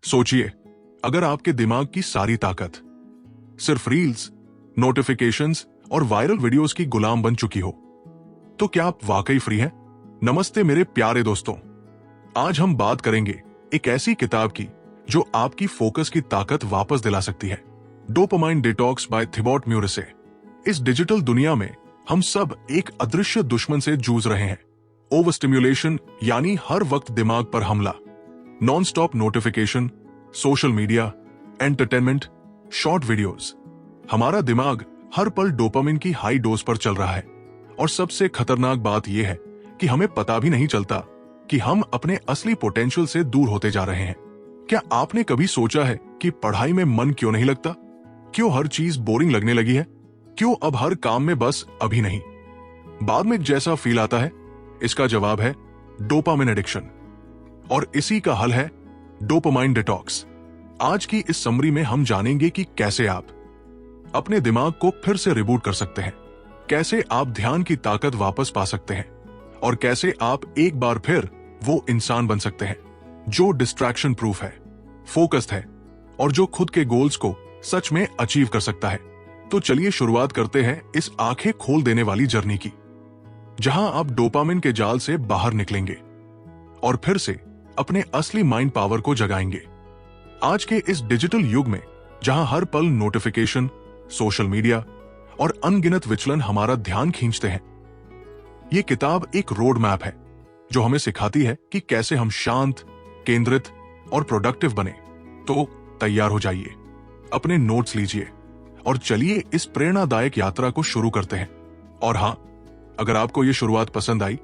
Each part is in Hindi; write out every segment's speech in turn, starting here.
सोचिए, अगर आपके दिमाग की सारी ताकत सिर्फ रील्स, नोटिफिकेशंस और वायरल वीडियोस की गुलाम बन चुकी हो, तो क्या आप वाकई फ्री हैं? नमस्ते मेरे प्यारे दोस्तों, आज हम बात करेंगे एक ऐसी किताब की जो आपकी फोकस की ताकत वापस दिला सकती है। Dopamine detox by Thibaut Meurisse. इस डिजिटल दुनिया में हम सब एक अदृश्य दुश्मन से जूझ रहे हैं। ओवर स्टिम्युलेशन यानी हर वक्त दिमाग पर हमला, non stop notification, social media, entertainment, short videos. हमारा दिमाग हर पल डोपामिन की हाई डोज पर चल रहा है और सबसे खतरनाक बात यह है कि हमें पता भी नहीं चलता कि हम अपने असली पोटेंशियल से दूर होते जा रहे हैं। क्या आपने कभी सोचा है कि पढ़ाई में मन क्यों नहीं लगता? क्यों हर चीज बोरिंग लगने लगी है? क्यों अब हर काम में बस अभी नहीं, बाद में जैसा फील आता है? इसका जवाब है डोपामिन एडिक्शन, और इसी का हल है डोपामाइन डिटॉक्स। आज की इस समरी में हम जानेंगे कि कैसे आप अपने दिमाग को फिर से रिबूट कर सकते हैं, कैसे आप ध्यान की ताकत वापस पा सकते हैं, और कैसे आप एक बार फिर वो इंसान बन सकते हैं जो डिस्ट्रैक्शन प्रूफ है, फोकस्ड है और जो खुद के गोल्स को सच में अचीव कर सकता है। तो चलिए शुरुआत करते हैं इस आंखें खोल देने वाली जर्नी की, जहां आप डोपामिन के जाल से बाहर निकलेंगे और फिर से अपने असली माइंड पावर को जगाएंगे। आज के इस डिजिटल युग में जहां हर पल नोटिफिकेशन, सोशल मीडिया और अनगिनत विचलन हमारा ध्यान खींचते हैं, ये किताब एक रोड मैप है जो हमें सिखाती है कि कैसे हम शांत, केंद्रित और प्रोडक्टिव बने। तो तैयार हो जाइए, अपने नोट्स लीजिए और चलिए इस प्रेरणादायक यात्रा को शुरू करते हैं। और हां, अगर आपको ये शुरुआत पसंद आई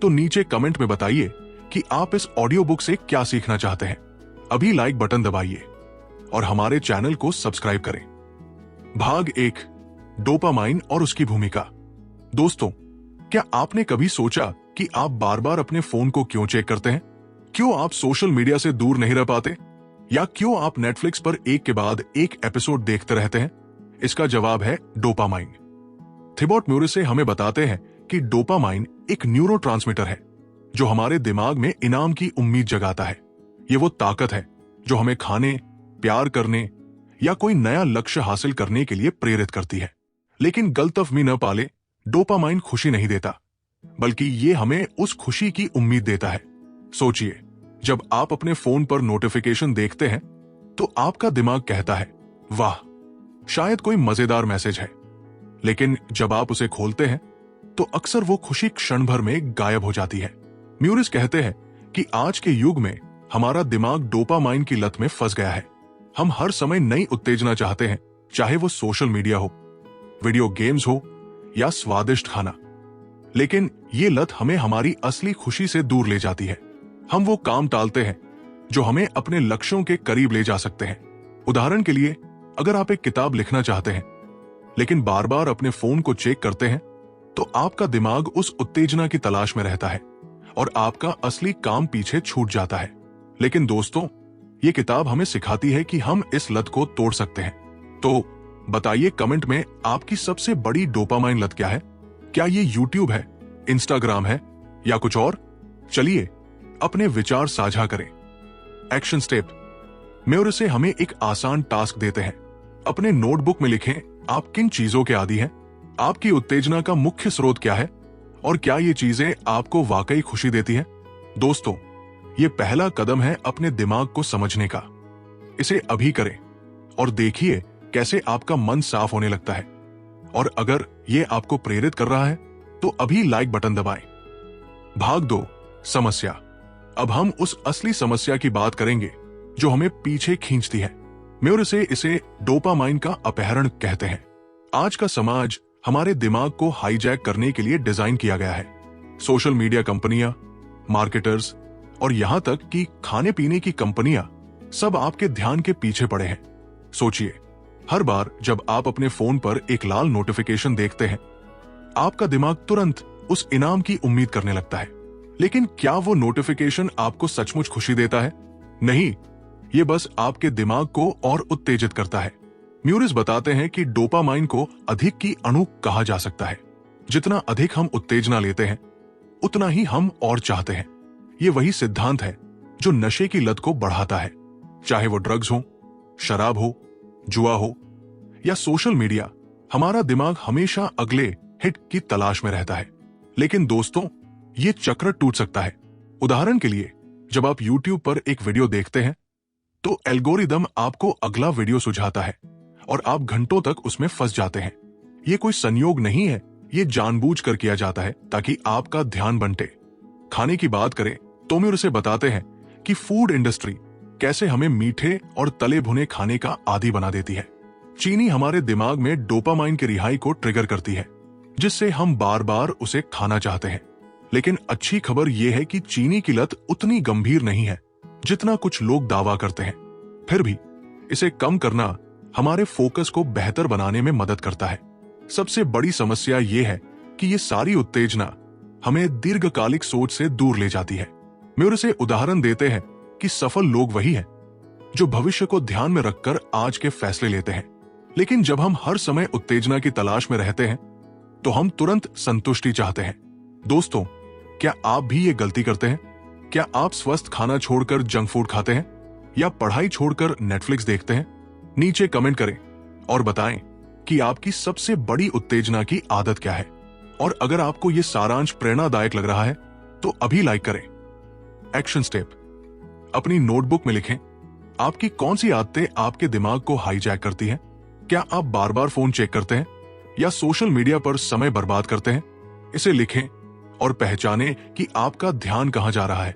तो नीचे कमेंट में बताइए कि आप इस ऑडियो बुक से क्या सीखना चाहते हैं। अभी लाइक बटन दबाइए और हमारे चैनल को सब्सक्राइब करें। भाग 1, डोपामाइन और उसकी भूमिका। दोस्तों, क्या आपने कभी सोचा कि आप बार बार अपने फोन को क्यों चेक करते हैं? क्यों आप सोशल मीडिया से दूर नहीं रह पाते? या क्यों आप नेटफ्लिक्स पर एक के बाद एक एपिसोड देखते रहते हैं? इसका जवाब है डोपामाइन। थिबॉट म्यूरिसे हमें बताते हैं कि डोपामाइन एक न्यूरोट्रांसमीटर है जो हमारे दिमाग में इनाम की उम्मीद जगाता है। ये वो ताकत है जो हमें खाने, प्यार करने या कोई नया लक्ष्य हासिल करने के लिए प्रेरित करती है। लेकिन गलतफहमी न पाले, डोपामाइन खुशी नहीं देता, बल्कि ये हमें उस खुशी की उम्मीद देता है। सोचिए, जब आप अपने फोन पर नोटिफिकेशन देखते हैं तो आपका दिमाग कहता है, वाह, शायद कोई मजेदार मैसेज है। लेकिन जब आप उसे खोलते हैं तो अक्सर वो खुशी क्षण भर में गायब हो जाती है। म्यूरिस कहते हैं कि आज के युग में हमारा दिमाग डोपामाइन की लत में फंस गया है। हम हर समय नई उत्तेजना चाहते हैं, चाहे वो सोशल मीडिया हो, वीडियो गेम्स हो या स्वादिष्ट खाना। लेकिन ये लत हमें हमारी असली खुशी से दूर ले जाती है। हम वो काम टालते हैं जो हमें अपने लक्ष्यों के करीब ले जा सकते हैं। उदाहरण के लिए, अगर आप एक किताब लिखना चाहते हैं लेकिन बार बार अपने फोन को चेक करते हैं तो आपका दिमाग उस उत्तेजना की तलाश में रहता है और आपका असली काम पीछे छूट जाता है। लेकिन दोस्तों, ये किताब हमें सिखाती है कि हम इस लत को तोड़ सकते हैं। तो बताइए कमेंट में आपकी सबसे बड़ी डोपामाइन लत क्या है? क्या ये यूट्यूब है, इंस्टाग्राम है या कुछ और? चलिए अपने विचार साझा करें। Action step. म्यूरिसे हमें एक आसान टास्क देते हैं। अपने नोटबुक में लिखें, आप किन चीजों के आदी हैं? आपकी उत्तेजना का मुख्य स्रोत क्या है? और क्या ये चीजें आपको वाकई खुशी देती हैं? दोस्तों, ये पहला कदम है अपने दिमाग को समझने का। इसे अभी करें और देखिए कैसे आपका मन साफ होने लगता है। और अगर ये आपको प्रेरित कर रहा है तो अभी लाइक बटन दबाएं। भाग 2, समस्या। अब हम उस असली समस्या की बात करेंगे जो हमें पीछे खींचती है। म्यूरिसे इसे डोपामाइन का अपहरण कहते हैं। आज का समाज हमारे दिमाग को हाईजैक करने के लिए डिजाइन किया गया है। सोशल मीडिया कंपनियां, मार्केटर्स और यहां तक कि खाने पीने की कंपनियां सब आपके ध्यान के पीछे पड़े हैं। सोचिए, हर बार जब आप अपने फोन पर एक लाल नोटिफिकेशन देखते हैं, आपका दिमाग तुरंत उस इनाम की उम्मीद करने लगता है। लेकिन क्या वो नोटिफिकेशन आपको सचमुच खुशी देता है? नहीं, ये बस आपके दिमाग को और उत्तेजित करता है। म्यूरिस बताते हैं कि डोपामाइन को अधिक की अणु कहा जा सकता है। जितना अधिक हम उत्तेजना लेते हैं, उतना ही हम और चाहते हैं। ये वही सिद्धांत है जो नशे की लत को बढ़ाता है। चाहे वो ड्रग्स हो, शराब हो, जुआ हो या सोशल मीडिया, हमारा दिमाग हमेशा अगले हिट की तलाश में रहता है। लेकिन दोस्तों, ये चक्र टूट सकता है। उदाहरण के लिए, जब आप YouTube पर एक वीडियो देखते हैं तो एल्गोरिदम आपको अगला वीडियो सुझाता है और आप घंटों तक उसमें फंस जाते हैं। ये कोई संयोग नहीं है, ये जानबूझकर किया जाता है ताकि आपका ध्यान बंटे। खाने की बात करें तो म्यूर से बताते हैं कि फूड इंडस्ट्री कैसे हमें मीठे और तले भुने खाने का आदी बना देती है। चीनी हमारे दिमाग में डोपामाइन की रिहाई को ट्रिगर करती है, जिससे हम बार बार उसे खाना चाहते हैं। लेकिन अच्छी खबर यह है कि चीनी की लत उतनी गंभीर नहीं है जितना कुछ लोग दावा करते हैं। फिर भी इसे कम करना हमारे फोकस को बेहतर बनाने में मदद करता है। सबसे बड़ी समस्या यह है कि ये सारी उत्तेजना हमें दीर्घकालिक सोच से दूर ले जाती है। म्यूर से उदाहरण देते हैं कि सफल लोग वही हैं जो भविष्य को ध्यान में रखकर आज के फैसले लेते हैं। लेकिन जब हम हर समय उत्तेजना की तलाश में रहते हैं तो हम तुरंत संतुष्टि चाहते हैं। दोस्तों, क्या आप भी ये गलती करते हैं? क्या आप स्वस्थ खाना छोड़कर जंक फूड खाते हैं या पढ़ाई छोड़कर नेटफ्लिक्स देखते हैं? नीचे कमेंट करें और बताएं कि आपकी सबसे बड़ी उत्तेजना की आदत क्या है। और अगर आपको यह सारांश प्रेरणादायक लग रहा है तो अभी लाइक करें। एक्शन स्टेप: अपनी नोटबुक में लिखें, आपकी कौन सी आदतें आपके दिमाग को हाईजैक करती हैं? क्या आप बार बार फोन चेक करते हैं या सोशल मीडिया पर समय बर्बाद करते हैं? इसे लिखें और पहचानें कि आपका ध्यान कहां जा रहा है।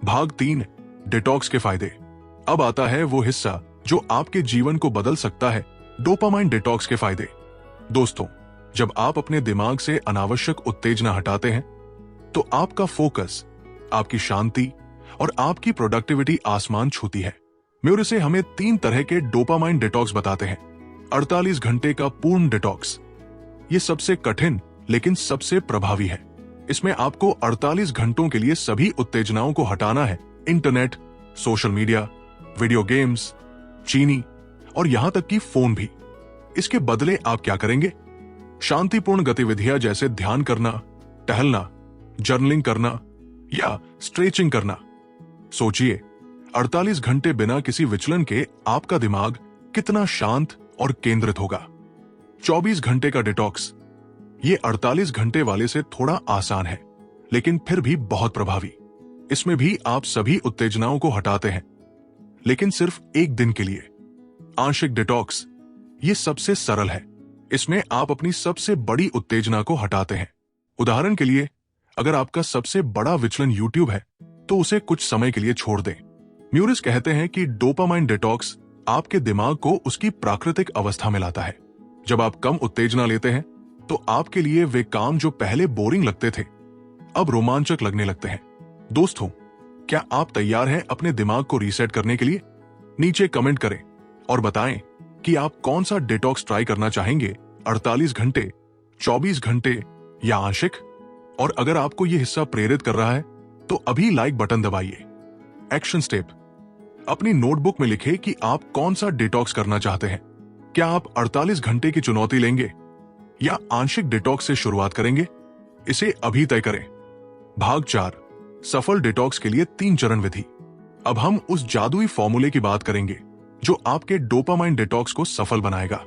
भाग 3: डिटॉक्स के फायदे। अब आता है वो हिस्सा जो आपके जीवन को बदल सकता है, डोपामाइन डिटॉक्स के फायदे। दोस्तों, जब आप अपने दिमाग से अनावश्यक उत्तेजना हटाते हैं तो आपका फोकस, आपकी शांति और आपकी प्रोडक्टिविटी आसमान छूती है। म्यूर से हमें 3 तरह के डोपामाइन डिटॉक्स बताते हैं। 48 घंटे का पूर्ण डिटॉक्स, ये सबसे कठिन लेकिन सबसे प्रभावी है। इसमें आपको 48 घंटों के लिए सभी उत्तेजनाओं को हटाना है। Internet, social media, video games, चीनी और यहां तक कि फोन भी। इसके बदले आप क्या करेंगे? शांतिपूर्ण गतिविधियां जैसे ध्यान करना, टहलना, जर्नलिंग करना या स्ट्रेचिंग करना। सोचिए, 48 घंटे बिना किसी विचलन के आपका दिमाग कितना शांत और केंद्रित होगा। 24 घंटे का डिटॉक्स, ये 48 घंटे वाले से थोड़ा आसान है लेकिन फिर भी बहुत प्रभावी। इसमें भी आप सभी उत्तेजनाओं को हटाते हैं, लेकिन सिर्फ एक दिन के लिए। आंशिक डिटॉक्स, ये सबसे सरल है। इसमें आप अपनी सबसे बड़ी उत्तेजना को हटाते हैं। उदाहरण के लिए, अगर आपका सबसे बड़ा विचलन YouTube है तो उसे कुछ समय के लिए छोड़ दें। म्यूरिस कहते हैं कि डोपामाइन डिटॉक्स आपके दिमाग को उसकी प्राकृतिक अवस्था में लाता है। जब आप कम उत्तेजना लेते हैं तो आपके लिए वे काम जो पहले बोरिंग लगते थे अब रोमांचक लगने लगते हैं। दोस्तों, क्या आप तैयार हैं अपने दिमाग को रीसेट करने के लिए? नीचे कमेंट करें और बताएं कि आप कौन सा डिटॉक्स ट्राई करना चाहेंगे, 48 घंटे, 24 घंटे या आंशिक। और अगर आपको यह हिस्सा प्रेरित कर रहा है तो अभी लाइक बटन दबाइए। एक्शन स्टेप: अपनी नोटबुक में लिखें कि आप कौन सा डिटॉक्स करना चाहते हैं। क्या आप 48 घंटे की चुनौती लेंगे या आंशिक डिटॉक्स से शुरुआत करेंगे? इसे अभी तय करें। भाग 4: सफल डिटॉक्स के लिए 3 चरण विधि। अब हम उस जादुई फॉर्मूले की बात करेंगे जो आपके डोपामाइन डिटॉक्स को सफल बनाएगा।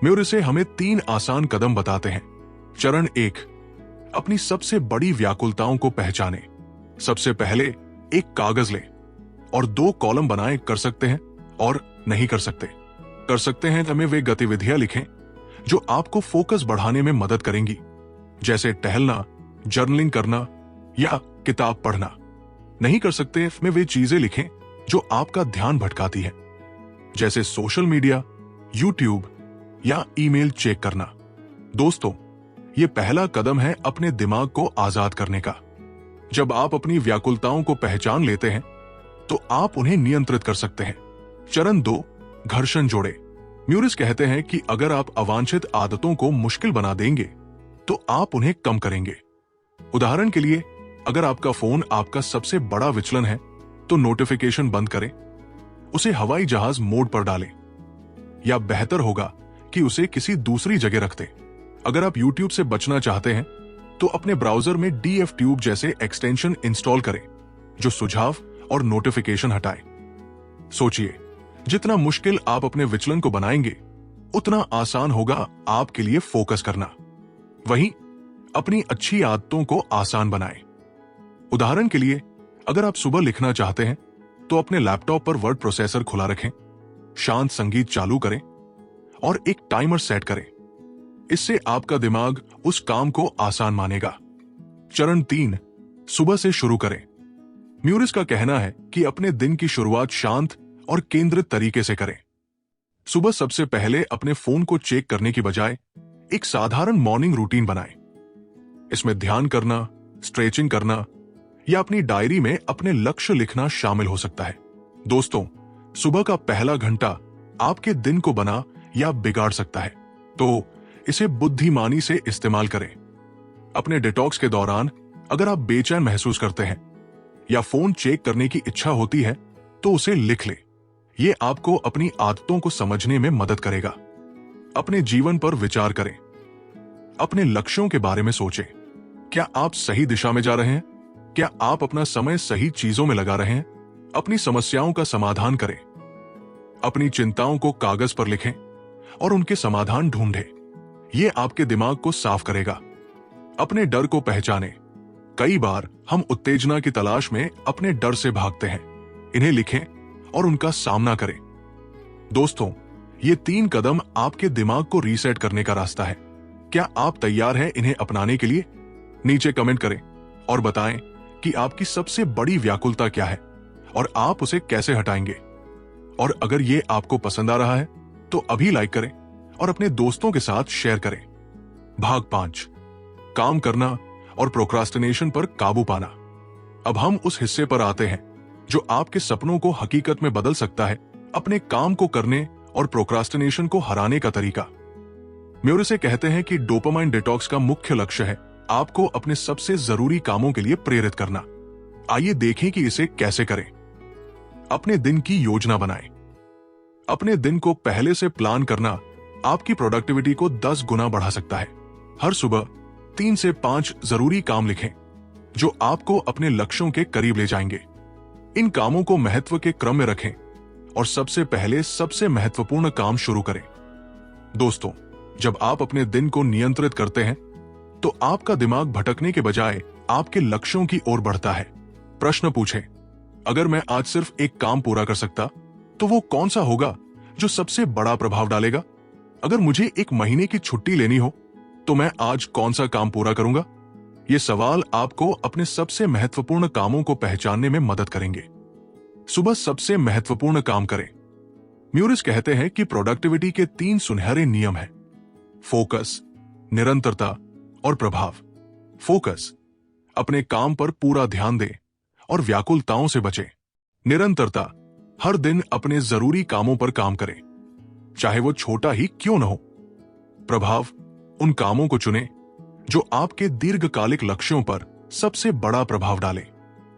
म्यूर से हमें 3 आसान कदम बताते हैं। चरण 1: अपनी सबसे बड़ी व्याकुलताओं को पहचानें। सबसे पहले एक कागज लें और 2 कॉलम बनाए। कर सकते हैं और नहीं कर सकते। कर सकते हैं हमें वे गतिविधियां लिखें जो आपको फोकस बढ़ाने में मदद करेंगी, जैसे टहलना, जर्नलिंग करना या किताब पढ़ना। नहीं कर सकते में वे चीजें लिखें जो आपका ध्यान भटकाती है, जैसे सोशल मीडिया, YouTube या ईमेल चेक करना। दोस्तों, ये पहला कदम है अपने दिमाग को आजाद करने का। जब आप अपनी व्याकुलताओं को पहचान लेते हैं तो आप उन्हें नियंत्रित कर सकते हैं। चरण 2: घर्षण जोड़े। म्यूरिस कहते हैं कि अगर आप अवांछित आदतों को मुश्किल बना देंगे तो आप उन्हें कम करेंगे। उदाहरण के लिए, अगर आपका फोन आपका सबसे बड़ा विचलन है तो नोटिफिकेशन बंद करें, उसे हवाई जहाज मोड पर डालें, या बेहतर होगा कि उसे किसी दूसरी जगह रख दें। अगर आप YouTube से बचना चाहते हैं तो अपने ब्राउजर में DFTube जैसे एक्सटेंशन इंस्टॉल करें जो सुझाव और नोटिफिकेशन हटाए। सोचिए, जितना मुश्किल आप अपने विचलन को बनाएंगे, उतना आसान होगा आपके लिए फोकस करना। वहीं अपनी अच्छी आदतों को आसान बनाएं। उदाहरण के लिए, अगर आप सुबह लिखना चाहते हैं तो अपने लैपटॉप पर वर्ड प्रोसेसर खुला रखें, शांत संगीत चालू करें और एक टाइमर सेट करें। इससे आपका दिमाग उस काम को आसान मानेगा। चरण 3, सुबह से शुरू करें। म्यूरिस का कहना है कि अपने दिन की शुरुआत शांत और केंद्रित तरीके से करें। सुबह सबसे पहले अपने फोन को चेक करने की बजाय एक साधारण मॉर्निंग रूटीन बनाएं। इसमें ध्यान करना, स्ट्रेचिंग करना या अपनी डायरी में अपने लक्ष्य लिखना शामिल हो सकता है। दोस्तों, सुबह का पहला घंटा आपके दिन को बना या बिगाड़ सकता है, तो इसे बुद्धिमानी से इस्तेमाल करें। अपने डिटॉक्स के दौरान अगर आप बेचैन महसूस करते हैं या फोन चेक करने की इच्छा होती है तो उसे लिख लें। यह आपको अपनी आदतों को समझने में मदद करेगा। अपने जीवन पर विचार करें। अपने लक्ष्यों के बारे में सोचें। क्या आप सही दिशा में जा रहे हैं? क्या आप अपना समय सही चीजों में लगा रहे हैं? अपनी समस्याओं का समाधान करें। अपनी चिंताओं को कागज पर लिखें और उनके समाधान ढूंढें। यह आपके दिमाग को साफ करेगा। अपने डर को पहचानें। कई बार हम उत्तेजना की तलाश में अपने डर से भागते हैं। इन्हें लिखें और उनका सामना करें। दोस्तों, ये 3 कदम आपके दिमाग को रीसेट करने का रास्ता है। क्या आप तैयार हैं इन्हें अपनाने के लिए? नीचे कमेंट करें और बताएं कि आपकी सबसे बड़ी व्याकुलता क्या है और आप उसे कैसे हटाएंगे। और अगर ये आपको पसंद आ रहा है तो अभी लाइक करें और अपने दोस्तों के साथ शेयर करें। भाग 5, काम करना और प्रोक्रास्टिनेशन पर काबू पाना। अब हम उस हिस्से पर आते हैं जो आपके सपनों को हकीकत में बदल सकता है। अपने काम को करने और प्रोक्रास्टिनेशन को हराने का तरीका। म्यूरिस कहते हैं कि डोपामाइन डिटॉक्स का मुख्य लक्ष्य है आपको अपने सबसे जरूरी कामों के लिए प्रेरित करना। आइए देखें कि इसे कैसे करें। अपने दिन की योजना बनाएं। अपने दिन को पहले से प्लान करना आपकी प्रोडक्टिविटी को 10 गुना बढ़ा सकता है। हर सुबह 3 से 5 जरूरी काम लिखें जो आपको अपने लक्ष्यों के करीब ले जाएंगे। इन कामों को महत्व के क्रम में रखें और सबसे पहले सबसे महत्वपूर्ण काम शुरू करें। दोस्तों, जब आप अपने दिन को नियंत्रित करते हैं तो आपका दिमाग भटकने के बजाय आपके लक्ष्यों की ओर बढ़ता है। प्रश्न पूछें, अगर मैं आज सिर्फ एक काम पूरा कर सकता तो वो कौन सा होगा जो सबसे बड़ा प्रभाव डालेगा? अगर मुझे 1 महीने की छुट्टी लेनी हो तो मैं आज कौन सा काम पूरा करूंगा? ये सवाल आपको अपने सबसे महत्वपूर्ण कामों को पहचानने में मदद करेंगे। सुबह सबसे महत्वपूर्ण काम करें। म्यूरिस कहते हैं कि प्रोडक्टिविटी के 3 सुनहरे नियम हैं: फोकस, निरंतरता और प्रभाव। फोकस, अपने काम पर पूरा ध्यान दें और व्याकुलताओं से बचें। निरंतरता, हर दिन अपने जरूरी कामों पर काम करें, चाहे वो छोटा ही क्यों न हो। प्रभाव, उन कामों को चुनें जो आपके दीर्घकालिक लक्ष्यों पर सबसे बड़ा प्रभाव डालें।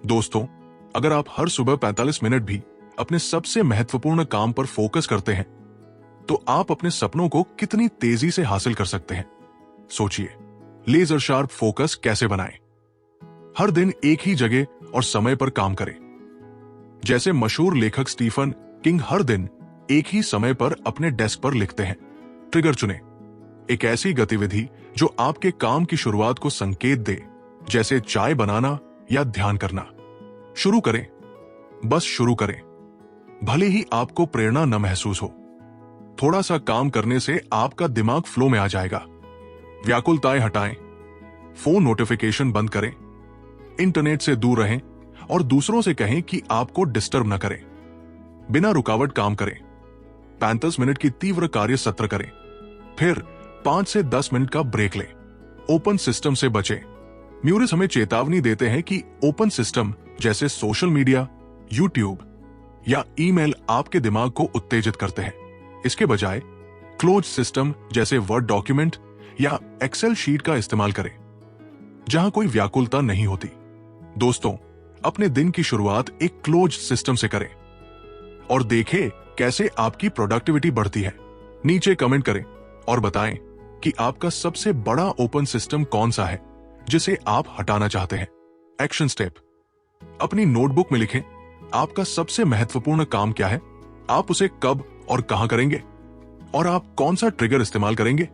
दोस्तों, अगर आप हर सुबह 45 मिनट भी अपने सबसे महत्वपूर्ण काम पर फोकस करते हैं तो आप अपने सपनों को कितनी तेजी से हासिल कर सकते हैं। सोचिए, लेजर शार्प फोकस कैसे बनाएं? हर दिन एक ही जगह और समय पर काम करें। जैसे मशहूर लेखक स्टीफन किंग हर दिन एक ही समय पर अपने डेस्क पर लिखते हैं। ट्रिगर चुनें, एक ऐसी गतिविधि जो आपके काम की शुरुआत को संकेत दे, जैसे चाय बनाना या ध्यान करना। शुरू करें, बस शुरू करें, भले ही आपको प्रेरणा न महसूस हो। थोड़ा सा काम करने से आपका दिमाग फ्लो में आ जाएगा। व्याकुलताएं हटाएं, फोन नोटिफिकेशन बंद करें, इंटरनेट से दूर रहें और दूसरों से कहें कि आपको डिस्टर्ब न करें। बिना रुकावट काम करें। 35 मिनट की तीव्र कार्य सत्र करें, फिर 5 से 10 मिनट का ब्रेक लें। ओपन सिस्टम से बचें। म्यूरिस हमें चेतावनी देते हैं कि ओपन सिस्टम जैसे सोशल मीडिया, यूट्यूब या ईमेल आपके दिमाग को उत्तेजित करते हैं। इसके बजाय क्लोज सिस्टम जैसे वर्ड डॉक्यूमेंट या एक्सेल शीट का इस्तेमाल करें, जहां कोई व्याकुलता नहीं होती। दोस्तों, अपने दिन की शुरुआत एक क्लोज सिस्टम से करें और देखें कैसे आपकी प्रोडक्टिविटी बढ़ती है। नीचे कमेंट करें और बताएं कि आपका सबसे बड़ा ओपन सिस्टम कौन सा है जिसे आप हटाना चाहते हैं। एक्शन स्टेप, अपनी नोटबुक में लिखें, आपका सबसे महत्वपूर्ण काम क्या है, आप उसे कब और कहां करेंगे, और आप कौन सा ट्रिगर इस्तेमाल करेंगे।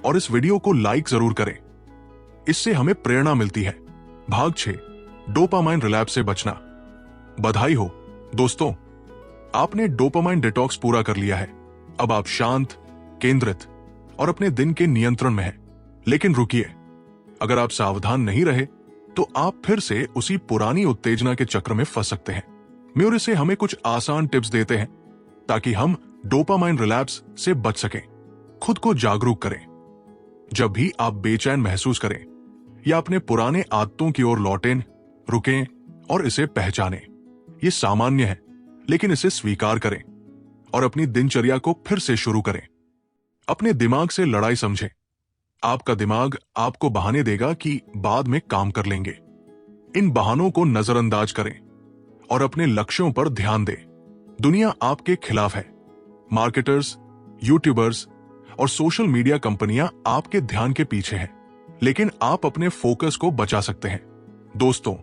और इस वीडियो को लाइक जरूर करें, इससे हमें प्रेरणा मिलती है। भाग 6, डोपामाइन रिलैप्स से बचना। बधाई हो दोस्तों, आपने डोपामाइन डिटॉक्स पूरा कर लिया है। अब आप शांत, केंद्रित और अपने दिन के नियंत्रण में हैं। लेकिन रुकिए, अगर आप सावधान नहीं रहे तो आप फिर से उसी पुरानी उत्तेजना के चक्र में फंस सकते हैं। म्यूर से हमें कुछ आसान टिप्स देते हैं ताकि हम डोपामाइन रिलैप्स से बच सकें। खुद को जागरूक करें। जब भी आप बेचैन महसूस करें या अपने पुराने आदतों की ओर लौटें, रुकें और इसे पहचानें। यह सामान्य है, लेकिन इसे स्वीकार करें और अपनी दिनचर्या को फिर से शुरू करें। अपने दिमाग से लड़ाई समझें। आपका दिमाग आपको बहाने देगा कि बाद में काम कर लेंगे। इन बहानों को नजरअंदाज करें और अपने लक्ष्यों पर ध्यान दें। दुनिया आपके खिलाफ है। मार्केटर्स, यूट्यूबर्स और सोशल मीडिया कंपनियां आपके ध्यान के पीछे हैं, लेकिन आप अपने फोकस को बचा सकते हैं। दोस्तों,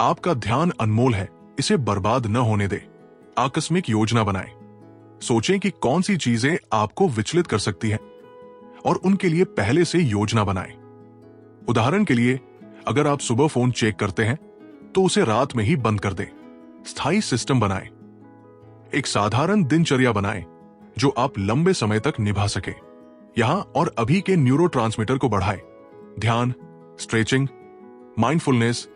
आपका ध्यान अनमोल है, इसे बर्बाद न होने दें। आकस्मिक योजना बनाएं। सोचें कि कौन सी चीजें आपको विचलित कर सकती हैं और उनके लिए पहले से योजना बनाएं। उदाहरण के लिए, अगर आप सुबह फोन चेक करते हैं तो उसे रात में ही बंद कर दें। स्थायी सिस्टम बनाएं। एक साधारण दिनचर्या बनाएं जो आप लंबे समय तक निभा सके। यहां और अभी के न्यूरोट्रांसमीटर को बढ़ाएं। ध्यान, स्ट्रेचिंग, माइंडफुलनेस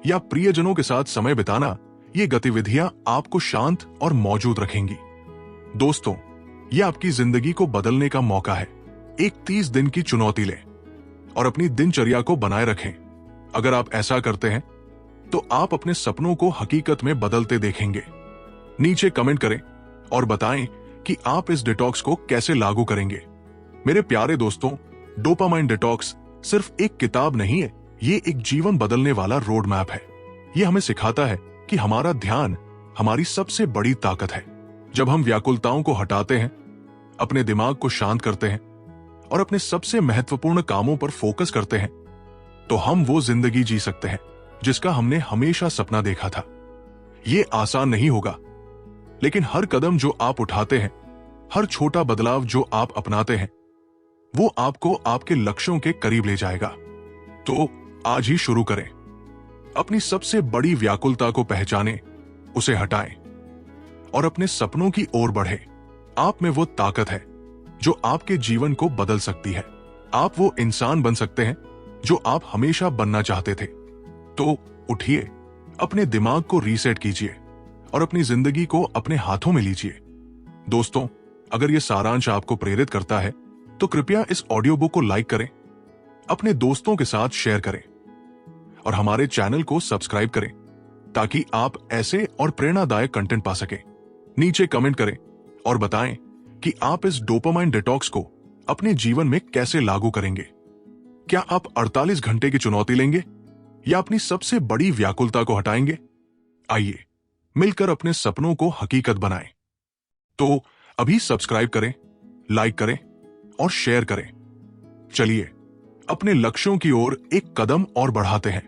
या प्रियजनों के साथ समय बिताना, ये गतिविधियां आपको शांत और मौजूद रखेंगी। दोस्तों, यह आपकी जिंदगी को बदलने का मौका है। एक 30 दिन की चुनौती लें और अपनी दिनचर्या को बनाए रखें। अगर आप ऐसा करते हैं तो आप अपने सपनों को हकीकत में बदलते देखेंगे। नीचे कमेंट करें और बताएं कि आप इस डिटॉक्स को कैसे लागू करेंगे। मेरे प्यारे दोस्तों, डोपामाइन डिटॉक्स सिर्फ एक किताब नहीं है, ये एक जीवन बदलने वाला रोड मैप है। ये हमें सिखाता है कि हमारा ध्यान हमारी सबसे बड़ी ताकत है। जब हम व्याकुलताओं को हटाते हैं, अपने दिमाग को शांत करते हैं और अपने सबसे महत्वपूर्ण कामों पर फोकस करते हैं, तो हम वो जिंदगी जी सकते हैं जिसका हमने हमेशा सपना देखा था। ये आसान नहीं होगा, लेकिन हर कदम जो आप उठाते हैं, हर छोटा बदलाव जो आप अपनाते हैं, वो आपको आपके लक्ष्यों के करीब ले जाएगा। तो आज ही शुरू करें। अपनी सबसे बड़ी व्याकुलता को पहचानें, उसे हटाएं और अपने सपनों की ओर बढ़ें। आप में वो ताकत है जो आपके जीवन को बदल सकती है। आप वो इंसान बन सकते हैं जो आप हमेशा बनना चाहते थे। तो उठिए, अपने दिमाग को रीसेट कीजिए और अपनी जिंदगी को अपने हाथों में लीजिए। दोस्तों, अगर यह सारांश आपको प्रेरित करता है तो कृपया इस ऑडियो बुक को लाइक करें, अपने दोस्तों के साथ शेयर करें और हमारे चैनल को सब्सक्राइब करें ताकि आप ऐसे और प्रेरणादायक कंटेंट पा सकें। नीचे कमेंट करें और बताएं कि आप इस डोपामाइन डिटॉक्स को अपने जीवन में कैसे लागू करेंगे। क्या आप 48 घंटे की चुनौती लेंगे या अपनी सबसे बड़ी व्याकुलता को हटाएंगे? आइए मिलकर अपने सपनों को हकीकत बनाएं। तो अभी सब्सक्राइब करें, लाइक करें और शेयर करें। चलिए अपने लक्ष्यों की ओर एक कदम और बढ़ाते हैं।